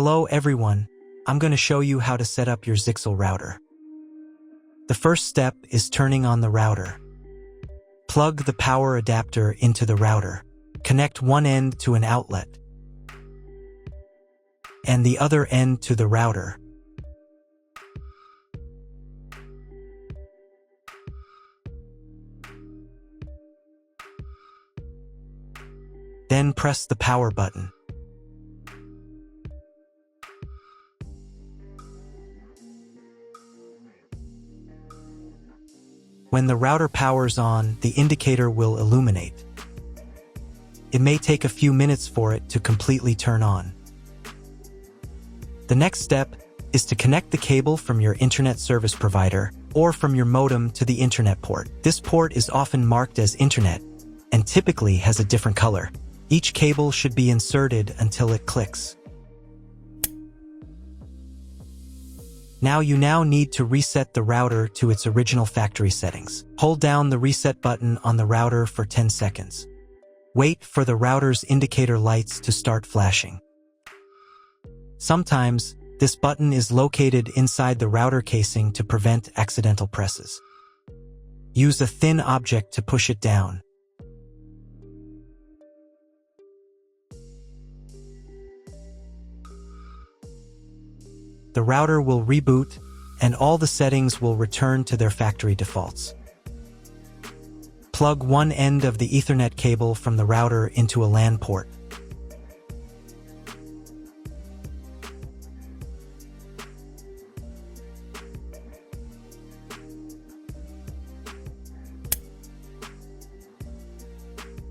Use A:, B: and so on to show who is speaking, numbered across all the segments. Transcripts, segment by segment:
A: Hello everyone, I'm going to show you how to set up your Zyxel router. The first step is turning on the router. Plug the power adapter into the router. Connect one end to an outlet and the other end to the router. Then press the power button. When the router powers on, the indicator will illuminate. It may take a few minutes for it to completely turn on. The next step is to connect the cable from your internet service provider or from your modem to the internet port. This port is often marked as internet and typically has a different color. Each cable should be inserted until it clicks. You now need to reset the router to its original factory settings. Hold down the reset button on the router for 10 seconds. Wait for the router's indicator lights to start flashing. Sometimes, this button is located inside the router casing to prevent accidental presses. Use a thin object to push it down. The router will reboot, and all the settings will return to their factory defaults. Plug one end of the Ethernet cable from the router into a LAN port.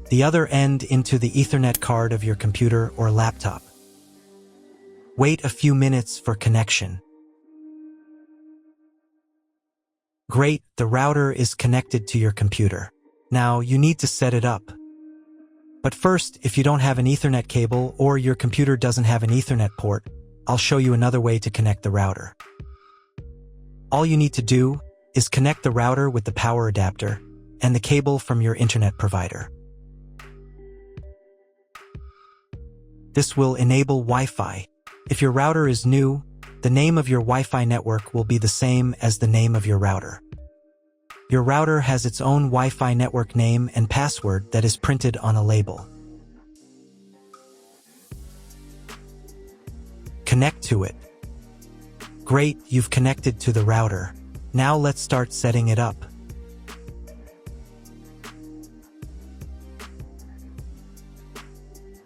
A: The other end into the Ethernet card of your computer or laptop. Wait a few minutes for connection. Great, the router is connected to your computer. Now you need to set it up. But first, if you don't have an Ethernet cable or your computer doesn't have an Ethernet port, I'll show you another way to connect the router. All you need to do is connect the router with the power adapter and the cable from your internet provider. This will enable Wi-Fi. If your router is new, the name of your Wi-Fi network will be the same as the name of your router. Your router has its own Wi-Fi network name and password that is printed on a label. Connect to it. Great, you've connected to the router. Now let's start setting it up.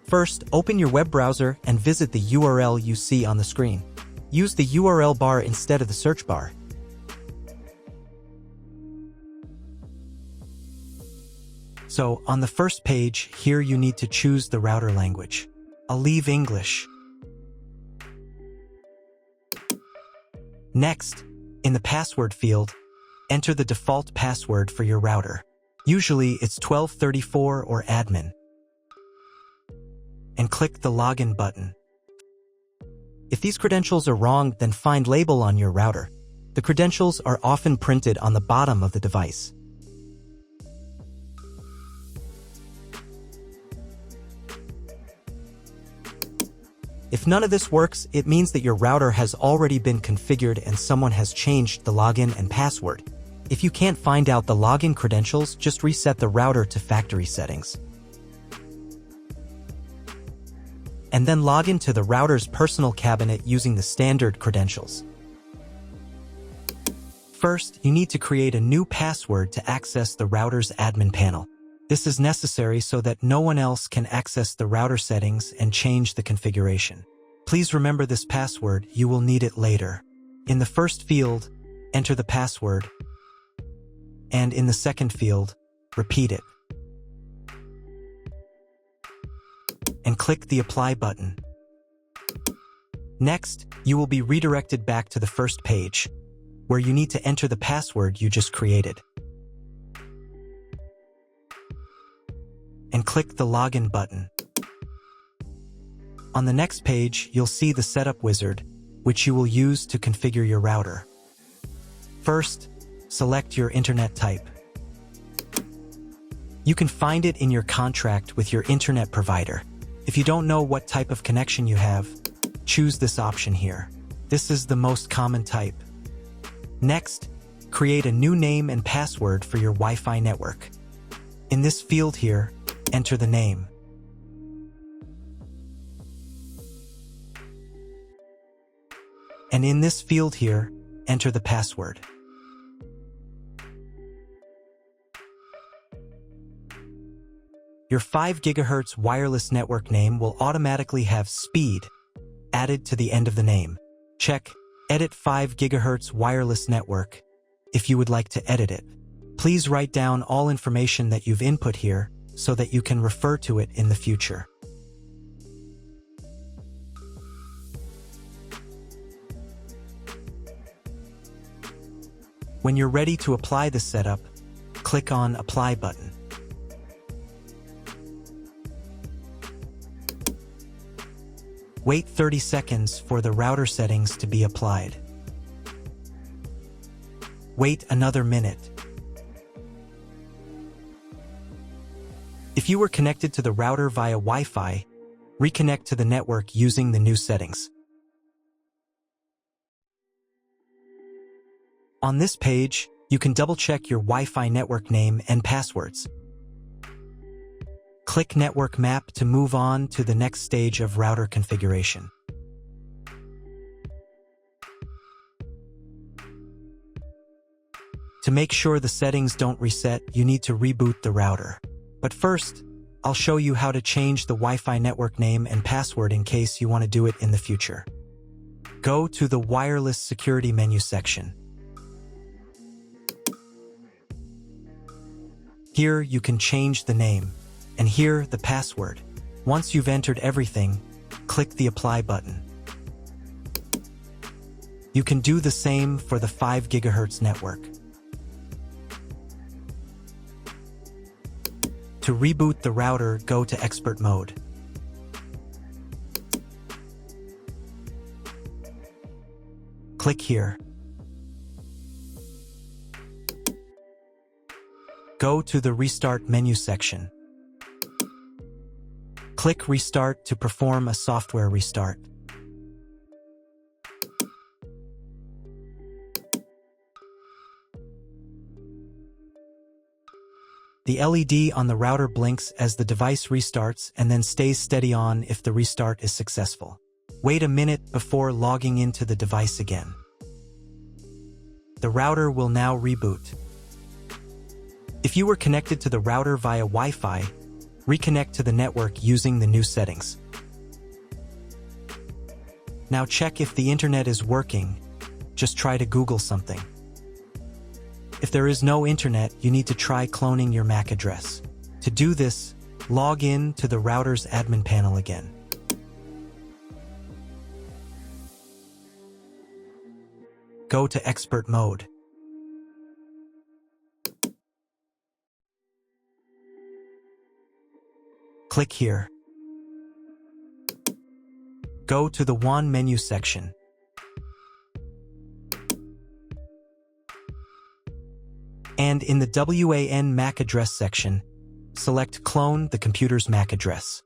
A: First, open your web browser and visit the URL you see on the screen. Use the URL bar instead of the search bar. So, on the first page, here you need to choose the router language. I'll leave English. Next, in the password field, enter the default password for your router. Usually, it's 1234 or admin. And click the login button. If these credentials are wrong, then find label on your router. The credentials are often printed on the bottom of the device. If none of this works, it means that your router has already been configured and someone has changed the login and password. If you can't find out the login credentials, just reset the router to factory settings. And then log into the router's personal cabinet using the standard credentials. First, you need to create a new password to access the router's admin panel. This is necessary so that no one else can access the router settings and change the configuration. Please remember this password, you will need it later. In the first field, enter the password, and in the second field, repeat it. And click the Apply button. Next, you will be redirected back to the first page, where you need to enter the password you just created. And click the Login button. On the next page, you'll see the Setup wizard, which you will use to configure your router. First, select your internet type. You can find it in your contract with your internet provider. If you don't know what type of connection you have, choose this option here. This is the most common type. Next, create a new name and password for your Wi-Fi network. In this field here, enter the name. And in this field here, enter the password. Your 5 GHz wireless network name will automatically have speed added to the end of the name. Check Edit 5 GHz wireless network if you would like to edit it. Please write down all information that you've input here so that you can refer to it in the future. When you're ready to apply the setup, click on Apply button. Wait 30 seconds for the router settings to be applied. Wait another minute. If you were connected to the router via Wi-Fi, reconnect to the network using the new settings. On this page, you can double-check your Wi-Fi network name and passwords. Click Network Map to move on to the next stage of router configuration. To make sure the settings don't reset, you need to reboot the router. But first, I'll show you how to change the Wi-Fi network name and password in case you want to do it in the future. Go to the Wireless Security menu section. Here you can change the name, and here the password. Once you've entered everything, click the Apply button. You can do the same for the 5 GHz network. To reboot the router, go to Expert mode. Click here. Go to the Restart menu section. Click Restart to perform a software restart. The LED on the router blinks as the device restarts and then stays steady on if the restart is successful. Wait a minute before logging into the device again. The router will now reboot. If you were connected to the router via Wi-Fi, reconnect to the network using the new settings. Now check if the internet is working. Just try to Google something. If there is no internet, you need to try cloning your MAC address. To do this, log in to the router's admin panel again. Go to Expert mode. Click here. Go to the WAN menu section. And in the WAN MAC address section, select Clone the computer's MAC address.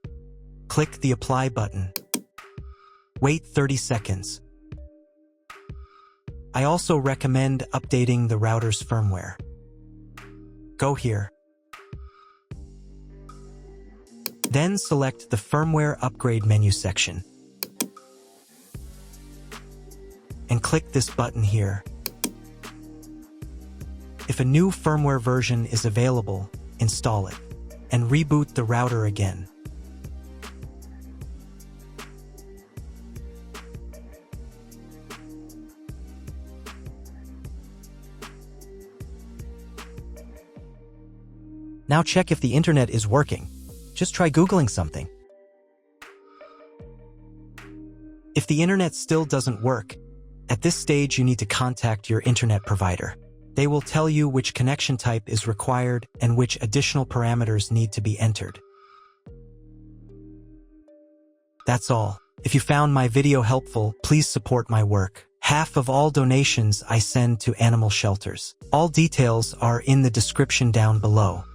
A: Click the Apply button. Wait 30 seconds. I also recommend updating the router's firmware. Go here. Then select the Firmware Upgrade menu section. And click this button here. If a new firmware version is available, install it, and reboot the router again. Now check if the internet is working. Just try Googling something. If the internet still doesn't work, at this stage you need to contact your internet provider. They will tell you which connection type is required and which additional parameters need to be entered. That's all. If you found my video helpful, please support my work. Half of all donations I send to animal shelters. All details are in the description down below.